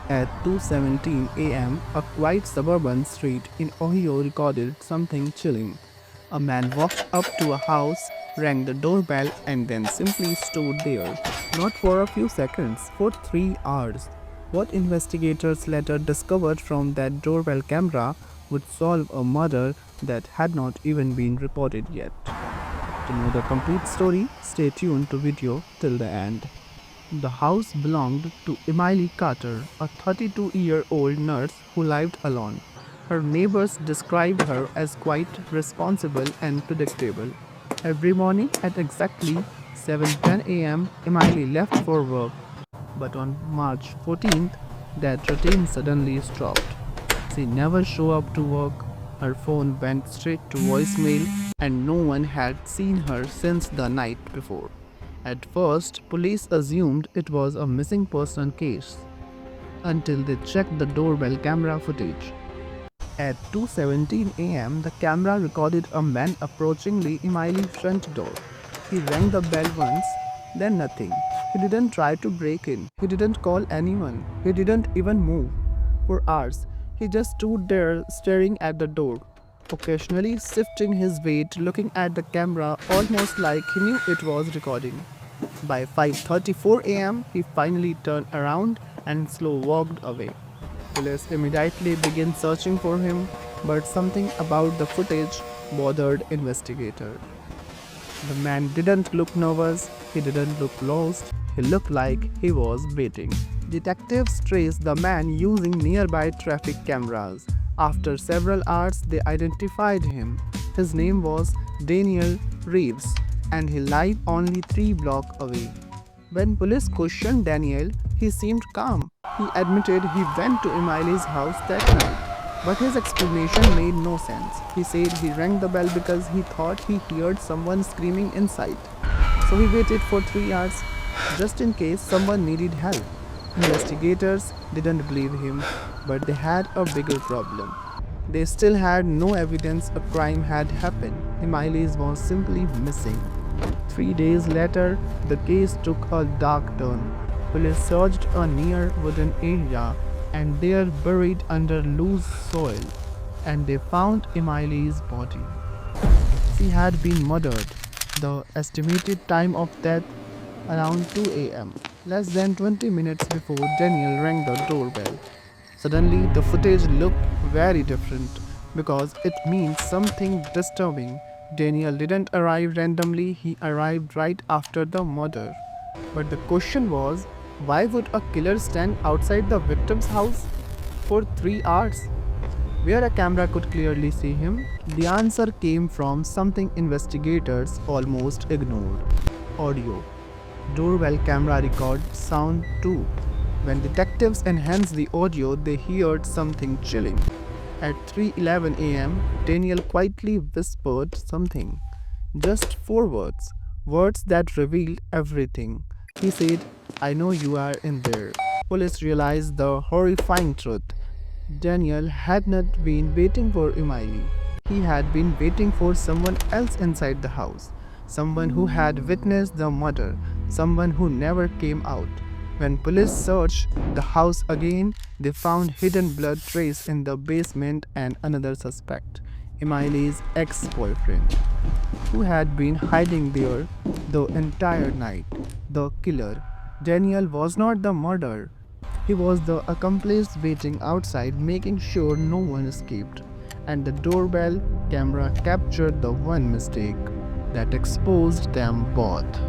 At 2:17 a.m., a quiet suburban street in Ohio recorded something chilling. A man walked up to a house, rang the doorbell, and then simply stood there. Not for a few seconds, for 3 hours. What investigators later discovered from that doorbell camera would solve a murder that had not even been reported yet. To know the complete story, stay tuned to video till the end. The house belonged to Emily Carter, a 32-year-old nurse who lived alone. Her neighbors described her as quite responsible and predictable. Every morning at exactly 7:10 a.m., Emily left for work, but on March 14th, that routine suddenly stopped. She never showed up to work, her phone went straight to voicemail, and no one had seen her since the night before. At first, police assumed it was a missing person case until they checked the doorbell camera footage. At 2:17 a.m., the camera recorded a man approaching Emily's front door. He rang the bell once, then nothing. He didn't try to break in. He didn't call anyone. He didn't even move. For hours, he just stood there staring at the door, occasionally shifting his weight, looking at the camera almost like he knew it was recording. By 5:34 a.m., he finally turned around and slow walked away. Police immediately began searching for him, but something about the footage bothered investigators. The man didn't look nervous, he didn't look lost, he looked like he was waiting. Detectives traced the man using nearby traffic cameras. After several hours, they identified him. His name was Daniel Reeves, and he lived only 3 blocks away. When police questioned Daniel, he seemed calm. He admitted he went to Emily's house that night, but his explanation made no sense. He said he rang the bell because he thought he heard someone screaming inside. So he waited for 3 hours, just in case someone needed help. Investigators didn't believe him, but they had a bigger problem. They still had no evidence a crime had happened. Emily was simply missing. 3 days later, the case took a dark turn. Police searched a near wooden area and there, buried under loose soil, and they found Emily's body. She had been murdered. The estimated time of death around 2 a.m., less than 20 minutes before Daniel rang the doorbell. Suddenly, the footage looked very different because it means something disturbing. Daniel didn't arrive randomly, he arrived right after the murder. But the question was, why would a killer stand outside the victim's house for 3 hours, where a camera could clearly see him? The answer came from something investigators almost ignored: audio. Doorbell camera record sound too. When detectives enhanced the audio, they heard something chilling. At 3:11 a.m., Daniel quietly whispered something. Just 4 words. Words that revealed everything. He said, "I know you are in there." Police realized the horrifying truth. Daniel had not been waiting for Emily. He had been waiting for someone else inside the house. Someone who had witnessed the murder. Someone who never came out. When police searched the house again, they found hidden blood traces in the basement and another suspect, Emily's ex-boyfriend, who had been hiding there the entire night. The killer, Daniel, was not the murderer. He was the accomplice waiting outside, making sure no one escaped. And the doorbell camera captured the one mistake that exposed them both.